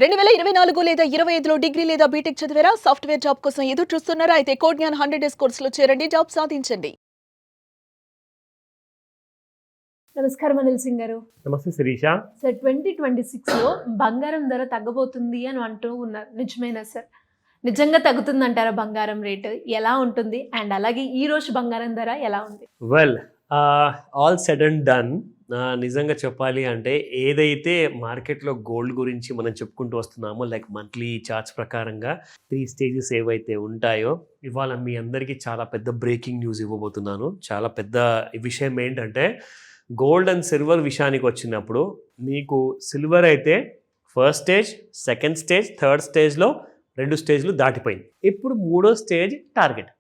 2024 లేదా 25లో డిగ్రీ లేదా బీటెక్ చదివారా? సాఫ్ట్‌వేర్ జాబ్ కోసం ఎదురు చూస్తున్నారా? అయితే కోడ్ జ్ఞాన్ 100 డేస్ కోర్సులో చేరండి, జాబ్ సాధించండి. నమస్కారం అనిల్ సింగ్ గారు. నమస్తే శిరీష. సార్ 2026లో బంగారం ధర తగ్గబోతుంది అని అంటూ ఉన్నారు. నిజమేనా సార్? నిజంగా తగ్గుతుందంటారా బంగారం రేటు? ఎలా ఉంటుంది? అండ్ అలాగే ఈ రోజు బంగారం ధర ఎలా ఉంది? Well, all said and done. నిజంగా చెప్పాలి అంటే ఏదైతే మార్కెట్లో గోల్డ్ గురించి మనం చెప్పుకుంటూ వస్తున్నామో, లైక్ మంత్లీ చార్ట్స్ ప్రకారంగా 3 స్టేజెస్ ఏవైతే ఉంటాయో, ఇవాళ మీ అందరికీ చాలా పెద్ద బ్రేకింగ్ న్యూస్ ఇవ్వబోతున్నాను. చాలా పెద్ద విషయం ఏంటంటే, గోల్డ్ అండ్ సిల్వర్ విషయానికి వచ్చినప్పుడు మీకు సిల్వర్ అయితే first stage, second stage, third స్టేజ్లో 2 స్టేజ్లు దాటిపోయింది. ఇప్పుడు 3వ స్టేజ్ టార్గెట్.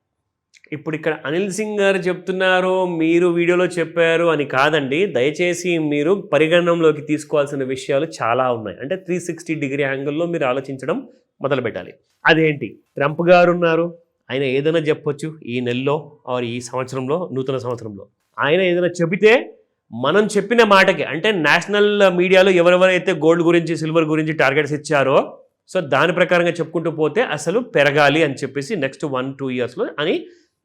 ఇప్పుడు ఇక్కడ అనిల్ సింగ్ గారు చెప్తున్నారు, మీరు వీడియోలో చెప్పారు అని కాదండి. దయచేసి మీరు పరిగణనలోకి తీసుకోవాల్సిన విషయాలు చాలా ఉన్నాయి. అంటే 360 డిగ్రీ యాంగిల్లో మీరు ఆలోచించడం మొదలు పెట్టాలి. అదేంటి? ట్రంప్ గారు ఉన్నారు, ఆయన ఏదైనా చెప్పొచ్చు ఈ నెలలో ఆర్ ఈ సంవత్సరంలో, నూతన సంవత్సరంలో ఆయన ఏదైనా చెబితే మనం చెప్పిన మాటకి, అంటే నేషనల్ మీడియాలో ఎవరెవరైతే గోల్డ్ గురించి, సిల్వర్ గురించి టార్గెట్స్ ఇచ్చారో, సో దాని ప్రకారంగా చెప్పుకుంటూ పోతే అసలు పెరగాలి అని చెప్పేసి నెక్స్ట్ 1-2 ఇయర్స్లో అని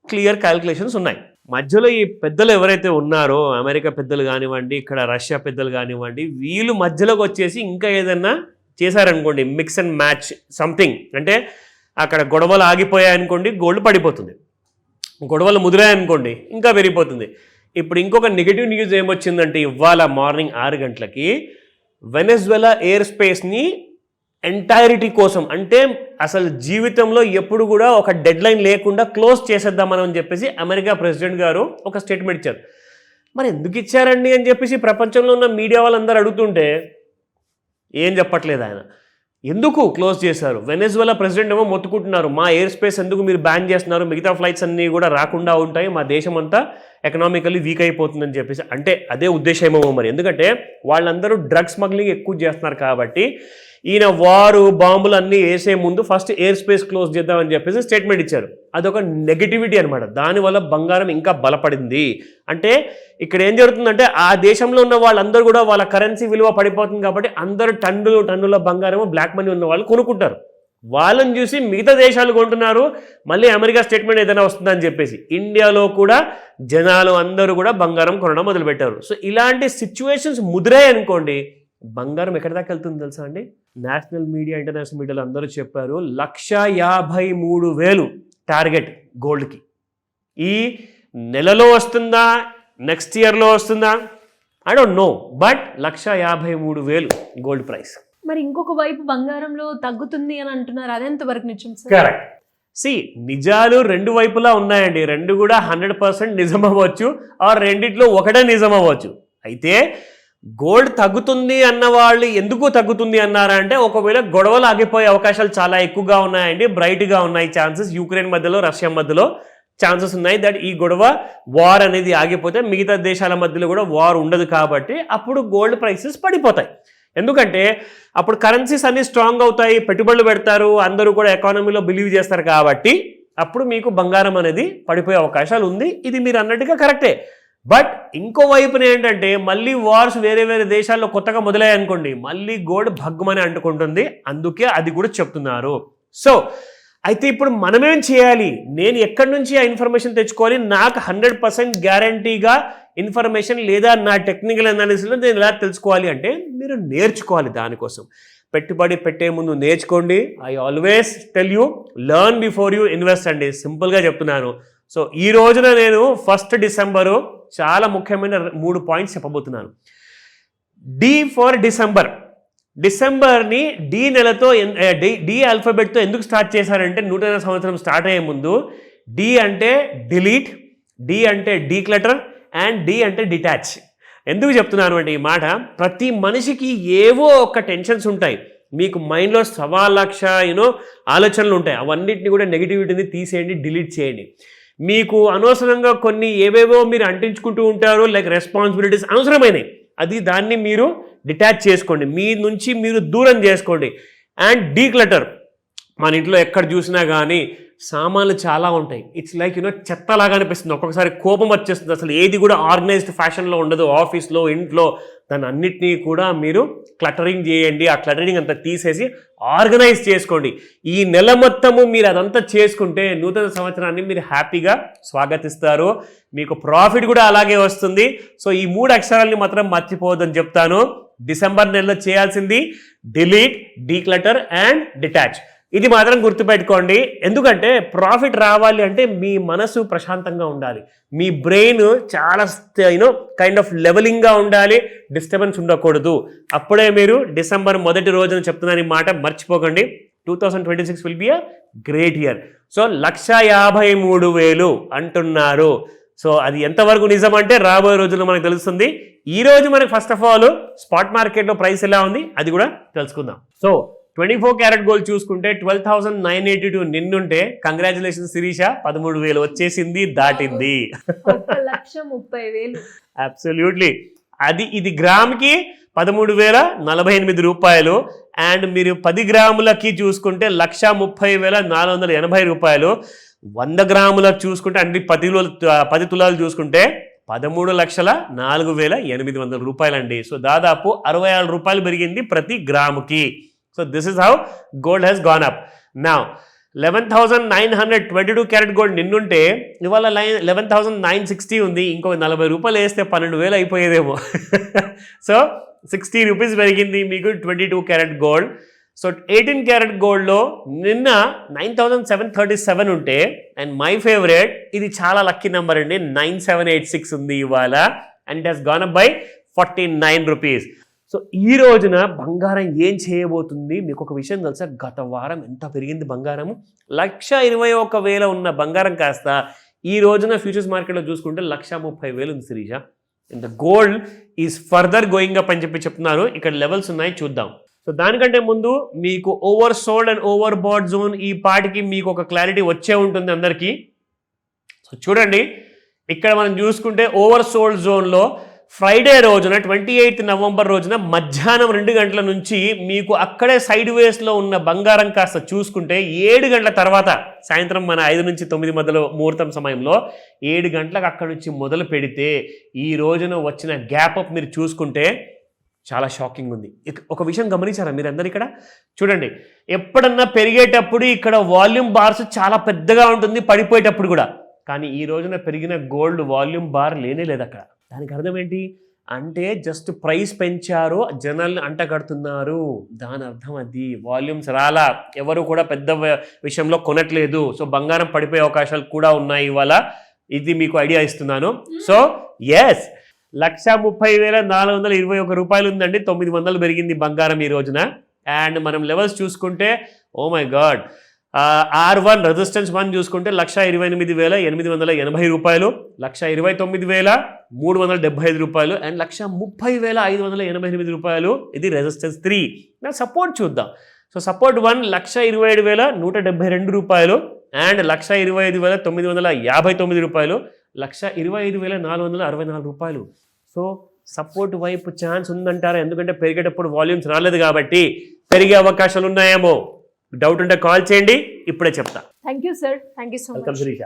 క్లియర్ క్యాలిక్యులేషన్స్ ఉన్నాయి. మధ్యలో ఈ పెద్దలు ఎవరైతే ఉన్నారో, అమెరికా పెద్దలు కానివ్వండి, ఇక్కడ రష్యా పెద్దలు కానివ్వండి, వీళ్ళు మధ్యలోకి వచ్చేసి ఇంకా ఏదన్నా చేశారనుకోండి, మిక్స్ అండ్ మ్యాచ్ సంథింగ్, అంటే అక్కడ గొడవలు ఆగిపోయాయనుకోండి, గోల్డ్ పడిపోతుంది. గొడవలు ముదిరాయనుకోండి, ఇంకా పెరిగిపోతుంది. ఇప్పుడు ఇంకొక నెగిటివ్ న్యూస్ ఏమొచ్చిందంటే, ఇవాళ మార్నింగ్ 6 గంటలకి వెనెజువెలా ఎయిర్ స్పేస్ని ఎంటైరిటీ కోసం, అంటే అసలు జీవితంలో ఎప్పుడు కూడా ఒక డెడ్ లైన్ లేకుండా క్లోజ్ చేసేద్దామని చెప్పేసి అమెరికా ప్రెసిడెంట్ గారు ఒక స్టేట్మెంట్ ఇచ్చారు. మరి ఎందుకు ఇచ్చారండి అని చెప్పేసి ప్రపంచంలో ఉన్న మీడియా వాళ్ళందరూ అడుగుతుంటే ఏం చెప్పట్లేదు ఆయన. ఎందుకు క్లోజ్ చేశారు? వెనెజువెలా ప్రెసిడెంట్ ఏమో మొత్తుకుంటున్నారు, మా ఎయిర్ స్పేస్ ఎందుకు మీరు బ్యాన్ చేస్తున్నారు, మిగతా ఫ్లైట్స్ అన్నీ కూడా రాకుండా ఉంటాయి, మా దేశం అంతా ఎకనామికల్లీ వీక్ అయిపోతుందని చెప్పేసి. అంటే అదే ఉద్దేశమేమో మరి, ఎందుకంటే వాళ్ళందరూ డ్రగ్స్ స్మగ్లింగ్ ఎక్కువ చేస్తున్నారు కాబట్టి ఈయన వారు బాంబులు అన్నీ వేసే ముందు ఫస్ట్ ఎయిర్ స్పేస్ క్లోజ్ చేద్దామని చెప్పేసి స్టేట్మెంట్ ఇచ్చారు. అదొక నెగటివిటీ అనమాట. దానివల్ల బంగారం ఇంకా బలపడింది. అంటే ఇక్కడ ఏం జరుగుతుందంటే, ఆ దేశంలో ఉన్న వాళ్ళందరూ కూడా వాళ్ళ కరెన్సీ విలువ పడిపోతుంది కాబట్టి అందరూ టన్నుల బంగారం, బ్లాక్ మనీ ఉన్న వాళ్ళు కొనుక్కుంటారు. వాళ్ళని చూసి మిగతా దేశాలు కొంటున్నారు. మళ్ళీ అమెరికా స్టేట్మెంట్ ఏదైనా వస్తుందని చెప్పేసి ఇండియాలో కూడా జనాలు అందరూ కూడా బంగారం కొనడం మొదలుపెట్టారు. సో ఇలాంటి సిచ్యువేషన్స్ ముదిరాయి అనుకోండి, బంగారం ఎక్కడి దాకా వెళ్తుంది తెలుసా అండి? నేషనల్ మీడియా, ఇంటర్నేషనల్ మీడియాలో అందరూ చెప్పారు 1,53,000 టార్గెట్ గోల్డ్కి. ఈ నెలలో వస్తుందా, నెక్స్ట్ ఇయర్లో వస్తుందా, I don't know, but 1,53,000 gold price. మరి ఇంకొక వైపు బంగారంలో తగ్గుతుంది అని అంటున్నారు, అదెంత వరకు నిజం సార్? కరెక్ట్. నిజాలు 2 వైపులా ఉన్నాయండి. 2 కూడా 100% నిజం అవ్వచ్చు, ఆర్ రెండిట్లో ఒకటే నిజం అవ్వచ్చు. అయితే గోల్డ్ తగ్గుతుంది అన్న వాళ్ళు ఎందుకు తగ్గుతుంది అన్నారంటే, ఒకవేళ గొడవలు ఆగిపోయే అవకాశాలు చాలా ఎక్కువగా ఉన్నాయండి, బ్రైట్గా ఉన్నాయి ఛాన్సెస్. యుక్రెయిన్ మధ్యలో, రష్యా మధ్యలో ఛాన్సెస్ ఉన్నాయి దట్ ఈ గొడవ, వార్ అనేది ఆగిపోతే మిగతా దేశాల మధ్యలో కూడా వార్ ఉండదు కాబట్టి అప్పుడు గోల్డ్ ప్రైసెస్ పడిపోతాయి. ఎందుకంటే అప్పుడు కరెన్సీస్ అన్ని స్ట్రాంగ్ అవుతాయి, పెట్టుబడులు పెడతారు, అందరూ కూడా ఎకానమీలో బిలీవ్ చేస్తారు కాబట్టి అప్పుడు మీకు బంగారం అనేది పడిపోయే అవకాశాలు ఉంది. ఇది మీరు అన్నట్టుగా కరెక్టే. బట్ ఇంకో వైపున ఏంటంటే, మళ్ళీ వార్స్ వేరే వేరే దేశాల్లో కొత్తగా మొదలయ్యాయనుకోండి, మళ్ళీ గోల్డ్ భగ్గుమని అంటుకుంటుంది. అందుకే అది కూడా చెప్తున్నారు. సో అయితే ఇప్పుడు మనమేం చేయాలి? నేను ఎక్కడి నుంచి ఆ ఇన్ఫర్మేషన్ తెచ్చుకోవాలి? నాకు 100% గ్యారంటీగా ఇన్ఫర్మేషన్ లేదా నా టెక్నికల్ అనాలిసిస్లో నేను ఎలా తెలుసుకోవాలి అంటే, మీరు నేర్చుకోవాలి. దానికోసం పెట్టుబడి పెట్టే ముందు నేర్చుకోండి. I always tell you, learn before you invest అండి. సింపుల్గా చెప్తున్నాను. సో ఈ రోజున నేను 1 డిసెంబరు చాలా ముఖ్యమైన 3 పాయింట్స్ చెప్పబోతున్నాను. D for December. డిసెంబర్ని డి నెలతో, డి ఆల్ఫాబెట్తో ఎందుకు స్టార్ట్ చేశారంటే, నూతన సంవత్సరం స్టార్ట్ అయ్యే ముందు డి అంటే డిలీట్, డి అంటే డీక్లటర్, అండ్ డి అంటే డిటాచ్. ఎందుకు చెప్తున్నాను అంటే ఈ మాట, ప్రతి మనిషికి ఏవో ఒక టెన్షన్స్ ఉంటాయి. మీకు మైండ్లో 1,00,000 ఆలోచనలు ఉంటాయి. అవన్నిటిని కూడా నెగిటివిటీని తీసేయండి, డిలీట్ చేయండి. మీకు అనవసరంగా కొన్ని ఏవేవో మీరు అంటించుకుంటూ ఉంటారు, లైక్ రెస్పాన్సిబిలిటీస్ అనవసరమైనవి, దాన్ని మీరు డిటాచ్ చేసుకోండి, మీ నుంచి మీరు దూరం చేసుకోండి. And declutter. మన ఇంట్లో ఎక్కడ చూసినా కానీ సామాన్లు చాలా ఉంటాయి. ఇట్స్ లైక్ చెత్తలాగా అనిపిస్తుంది. ఒక్కొక్కసారి కోపం వచ్చేస్తుంది. అసలు ఏది కూడా ఆర్గనైజ్డ్ ఫ్యాషన్లో ఉండదు. ఆఫీస్లో, ఇంట్లో దాన్ని అన్నిటినీ కూడా మీరు క్లటరింగ్ చేయండి. ఆ క్లటరింగ్ అంతా తీసేసి ఆర్గనైజ్ చేసుకోండి. ఈ నెల మొత్తము మీరు అదంతా చేసుకుంటే నూతన సంవత్సరాన్ని మీరు హ్యాపీగా స్వాగతిస్తారు. మీకు ప్రాఫిట్ కూడా అలాగే వస్తుంది. సో ఈ 3 అక్షరాలని మాత్రం మర్చిపోవద్దని చెప్తాను. డిసెంబర్ నెలలో చేయాల్సింది డిలీట్, డీక్లటర్ అండ్ డిటాచ్. ఇది మాత్రం గుర్తుపెట్టుకోండి. ఎందుకంటే ప్రాఫిట్ రావాలి అంటే మీ మనసు ప్రశాంతంగా ఉండాలి, మీ బ్రెయిన్ చాలా కైండ్ ఆఫ్ లెవెలింగ్గా ఉండాలి, డిస్టర్బెన్స్ ఉండకూడదు. అప్పుడే మీరు డిసెంబర్ మొదటి రోజున చెప్తున్నాను ఈ మాట మర్చిపోకండి. 2026 will be a great year. So 1,53,000 అంటున్నారు. సో అది ఎంతవరకు నిజం అంటే రాబోయే రోజుల్లో మనకు తెలుస్తుంది. ఈ రోజు మనకు ఫస్ట్ ఆఫ్ ఆల్ స్పాట్ మార్కెట్లో ప్రైస్ ఎలా ఉంది అది కూడా తెలుసుకుందాం. సో 24 క్యారెట్ గోల్డ్ చూసుకుంటే 12,982 నిన్నుంటే కంగ్రాచులేషన్స్ శిరీష, 13,000 వచ్చేసింది, దాటింది. 1,30,000. అబ్సల్యూట్లీ. ఇది గ్రామ్కి 13,048 రూపాయలు. అండ్ మీరు 10 గ్రాములకి చూసుకుంటే 1,30,480 రూపాయలు. 100 గ్రాములకు చూసుకుంటే అంటే 10 తులాలు చూసుకుంటే 13,04,800 రూపాయలండి. సో దాదాపు 66 రూపాయలు పెరిగింది ప్రతి గ్రాముకి. So this is how gold has gone up. Now 11,922 carat gold నిన్నుంటే ఇవాళ 11,960 ఉంది. ఇంకో 40 రూపాయలు వేస్తే 12,000 అయిపోయేదేమో. సో 60 రూపీస్ పెరిగింది మీకు 22 క్యారెట్ గోల్డ్. సో 18 క్యారెట్ గోల్డ్లో నిన్న 9,737 ఉంటే, అండ్ మై ఫేవరెట్ ఇది చాలా లక్కీ నెంబర్ అండి, 9,786 ఉంది ఇవాళ. And it has gone up by 49 rupees. So ఈ రోజున బంగారం ఏం చేయబోతుంది మీకు ఒక విషయం తెలుసా? గత వారం ఎంత పెరిగింది బంగారము? 1,21,000 ఉన్న బంగారం కాస్త ఈ రోజున ఫ్యూచర్స్ మార్కెట్లో చూసుకుంటే 1,30,000 ఉంది Sirisha. And the gold is further going up అని చెప్తున్నారు. ఇక్కడ లెవెల్స్ ఉన్నాయి, చూద్దాం. సో దానికంటే ముందు మీకు over sold and over bat zone ఈ పాటికి మీకు ఒక క్లారిటీ వచ్చే ఉంటుంది అందరికీ. సో చూడండి, ఇక్కడ మనం చూసుకుంటే ఓవర్ సోల్డ్ జోన్లో ఫ్రైడే రోజున 28 నవంబర్ రోజున మధ్యాహ్నం 2 గంటల నుంచి మీకు అక్కడే సైడ్ వేస్లో ఉన్న బంగారం కాస్త చూసుకుంటే 7 గంటల తర్వాత సాయంత్రం మన 5 నుంచి 9 మధ్యలో ముహూర్తం సమయంలో 7 గంటలకు అక్కడి నుంచి మొదలు పెడితే ఈ రోజున వచ్చిన గ్యాప్ అప్ మీరు చూసుకుంటే చాలా షాకింగ్ ఉంది. ఒక విషయం గమనించారా మీరు అందరు? ఇక్కడ చూడండి, ఎప్పుడన్నా పెరిగేటప్పుడు ఇక్కడ వాల్యూమ్ బార్స్ చాలా పెద్దగా ఉంటుంది, పడిపోయేటప్పుడు కూడా. కానీ ఈ రోజున పెరిగిన గోల్డ్ వాల్యూమ్ బార్ లేనే లేదు అక్కడ. దానికి అర్థం ఏంటి అంటే జస్ట్ ప్రైస్ పెంచారు, జనాల్ని అంటగడుతున్నారు. దాని అర్థం అది. వాల్యూమ్స్ రాలా, ఎవరు కూడా పెద్ద విషయంలో కొనట్లేదు. సో బంగారం పడిపోయే అవకాశాలు కూడా ఉన్నాయి ఇవాళ. ఇది మీకు ఐడియా ఇస్తున్నాను. సో ఎస్, 1,30,421 రూపాయలు ఉందండి. 900 పెరిగింది బంగారం ఈ రోజున. అండ్ మనం లెవెల్స్ చూసుకుంటే oh my God, R1 resistance 1 చూసుకుంటే 1,28,880 రూపాయలు, 1,29,375 రూపాయలు అండ్ 1,30,588 రూపాయలు. ఇది రెసిస్టెన్స్ 3. నా సపోర్ట్ చూద్దాం. సో సపోర్ట్ 1 1,27,172 రూపాయలు అండ్ 1,25,959 రూపాయలు, 1,25,464 రూపాయలు. సో సపోర్ట్ వైపు ఛాన్స్ ఉందంటారా? ఎందుకంటే పెరిగేటప్పుడు వాల్యూమ్స్ రాలేదు కాబట్టి పెరిగే అవకాశాలు ఉన్నాయేమో. డౌట్ ఉంటే కాల్ చేయండి, ఇప్పుడే చెప్తా. Thank you sir, thank you so much. Welcome Sirisha.